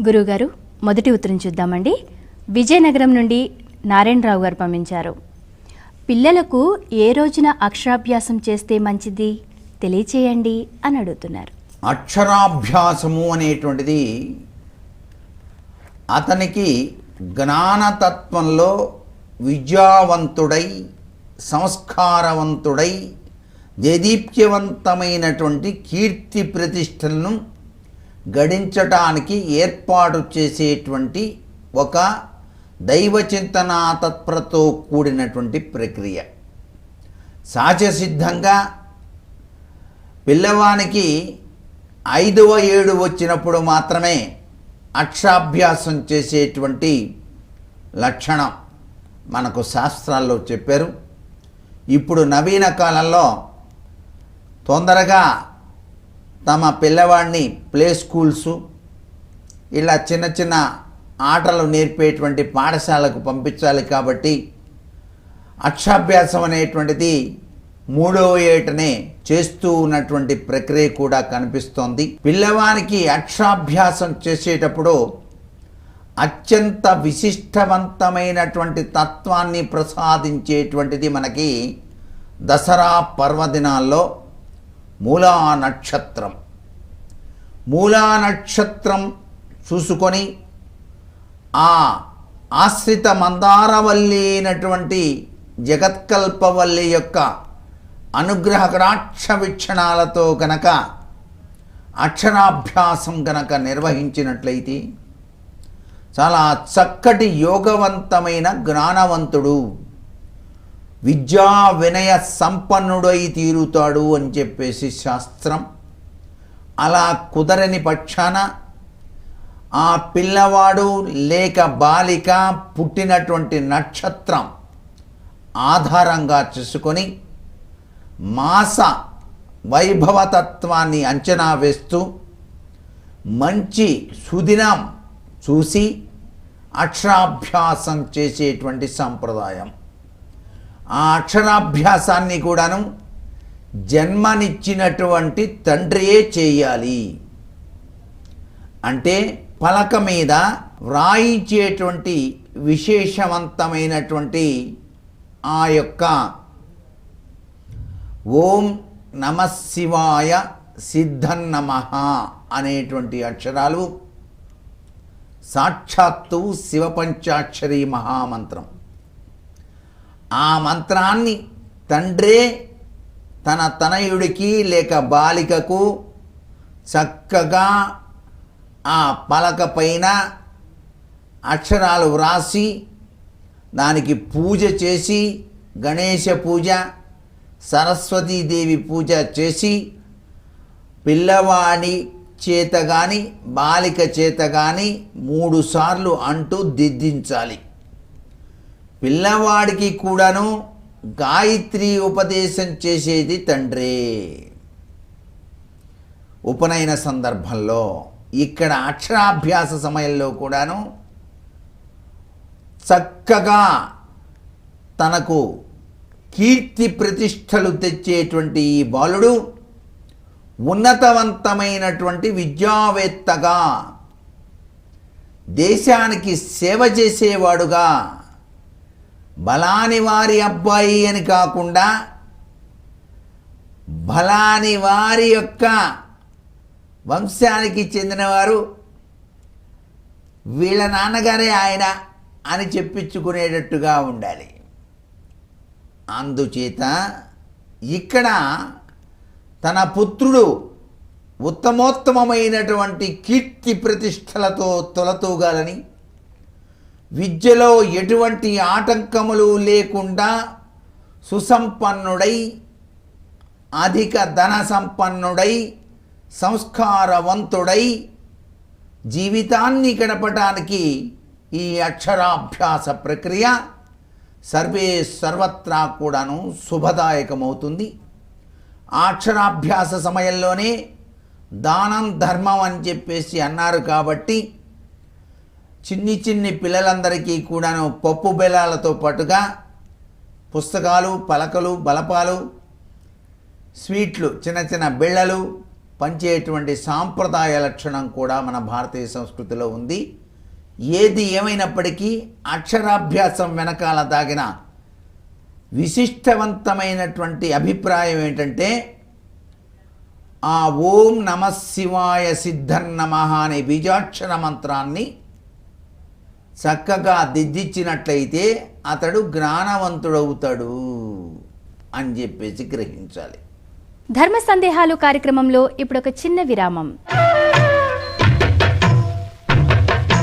గురుగారు, మొదటి ఉత్తరం చూద్దామండి. విజయనగరం నుండి నారాయణరావు గారు పంపించారు. పిల్లలకు ఏ రోజున అక్షరాభ్యాసం చేస్తే మంచిది తెలియచేయండి అని అడుగుతున్నారు. అక్షరాభ్యాసము అనేటువంటిది అతనికి జ్ఞానతత్వంలో విద్యావంతుడై సంస్కారవంతుడై దేదీప్యవంతమైనటువంటి కీర్తి ప్రతిష్టలను గడించటానికి ఏర్పాటు చేసేటువంటి ఒక దైవచింతనా తత్పరతో కూడినటువంటి ప్రక్రియ. సహజసిద్ధంగా పిల్లవానికి 5వ ఏడు వచ్చినప్పుడు మాత్రమే అక్షరాభ్యాసం చేసేటువంటి లక్షణం మనకు శాస్త్రాల్లో చెప్పారు. ఇప్పుడు నవీన కాలంలో తొందరగా తమ పిల్లవాడిని ప్లే స్కూల్స్ ఇలా చిన్న చిన్న ఆటలు నేర్పేటువంటి పాఠశాలకు పంపించాలి. కాబట్టి అక్షరాభ్యాసం అనేటువంటిది 3వ ఏటనే చేస్తూ ఉన్నటువంటి ప్రక్రియ కూడా కనిపిస్తోంది. పిల్లవానికి అక్షరాభ్యాసం చేసేటప్పుడు అత్యంత విశిష్టవంతమైనటువంటి తత్వాన్ని ప్రసాదించేటువంటిది మనకి దసరా పర్వదినాల్లో మూలా నక్షత్రం. మూలా నక్షత్రం చూసుకొని ఆ ఆశ్రిత మందారవల్లి అయినటువంటి జగత్కల్పవల్లి యొక్క అనుగ్రహ కటాక్ష వీక్షణాలతో గనక అక్షరాభ్యాసం గనక నిర్వహించినట్లయితే చాలా చక్కటి యోగవంతమైన జ్ఞానవంతుడు, విద్యా వినయ సంపన్నుడై తీరుతాడు అని చెప్పేసి శాస్త్రం. అలా కుదరని పక్షాన ఆ పిల్లవాడు లేక బాలిక పుట్టినటువంటి నక్షత్రం ఆధారంగా చేసుకొని మాస వైభవతత్వాన్ని అంచనా వేస్తూ మంచి సుదినం చూసి అక్షరాభ్యాసం చేసేటువంటి సంప్రదాయం. ఆ అక్షరాభ్యాసాన్ని కూడాను జన్మనిచ్చినటువంటి తండ్రియే చేయాలి. అంటే పలక మీద వ్రాయించేటువంటి విశేషవంతమైనటువంటి ఆ యొక్క ఓం నమః శివాయ సిద్ధన్నమః అనేటువంటి అక్షరాలు సాక్షాత్తు శివపంచాక్షరి మహామంత్రం. ఆ మంత్రాన్ని తండ్రే తన తనయుడికి లేక బాలికకు చక్కగా ఆ పలక పైన అక్షరాలు వ్రాసి దానికి పూజ చేసి, గణేశ పూజ, సరస్వతీదేవి పూజ చేసి పిల్లవాడి చేత కానీ బాలిక చేత కానీ 3 సార్లు అంటూ దిద్దించాలి. పిల్లవాడికి కూడాను గాయత్రి ఉపదేశం చేసేది తండ్రే. ఉపనయన సందర్భంలో ఇక్కడ అక్షరాభ్యాస సమయంలో కూడాను చక్కగా తనకు కీర్తి ప్రతిష్టలు తెచ్చేటువంటి ఈ బాలుడు ఉన్నతవంతమైనటువంటి విద్యావేత్తగా, దేశానికి సేవ చేసేవాడుగా, బలాని వారి అబ్బాయి అని కాకుండా బలాని వారి యొక్క వంశానికి చెందినవారు, వీళ్ళ నాన్నగారే ఆయన అని చెప్పించుకునేటట్టుగా ఉండాలి. అందుచేత ఇక్కడ తన పుత్రుడు ఉత్తమోత్తమైనటువంటి కీర్తి ప్రతిష్టలతో తొలతూగాలని, విద్యలో ఎటువంటి ఆటంకములు లేకుండా సుసంపన్నుడై, అధిక ధన సంపన్నుడై, సంస్కారవంతుడై జీవితాన్ని గడపడానికి ఈ అక్షరాభ్యాస ప్రక్రియ సర్వత్రా కూడాను శుభదాయకమవుతుంది. ఆ అక్షరాభ్యాస సమయంలోనే దానం ధర్మం అని చెప్పేసి అన్నారు. కాబట్టి చిన్ని పిల్లలందరికీ కూడాను పప్పు బెల్లాలతో పాటుగా పుస్తకాలు, పలకలు, బలపాలు, స్వీట్లు, చిన్న బిళ్ళలు, పంచేటువంటి సాంప్రదాయ లక్షణం కూడా మన భారతీయ సంస్కృతిలో ఉంది. ఏది ఏమైనప్పటికీ అక్షరాభ్యాసం వెనకాల దాగిన విశిష్టవంతమైనటువంటి అభిప్రాయం ఏంటంటే ఆ ఓం నమః శివాయ సిద్ధన్నమః అనే బీజాక్షర మంత్రాన్ని చక్కగా దిద్దిచ్చినట్లయితే అతడు జ్ఞానవంతుడవుతాడు అని చెప్పేసి గ్రహించాలి. ధర్మ సందేహాలు కార్యక్రమంలో ఇప్పుడు ఒక చిన్న విరామం.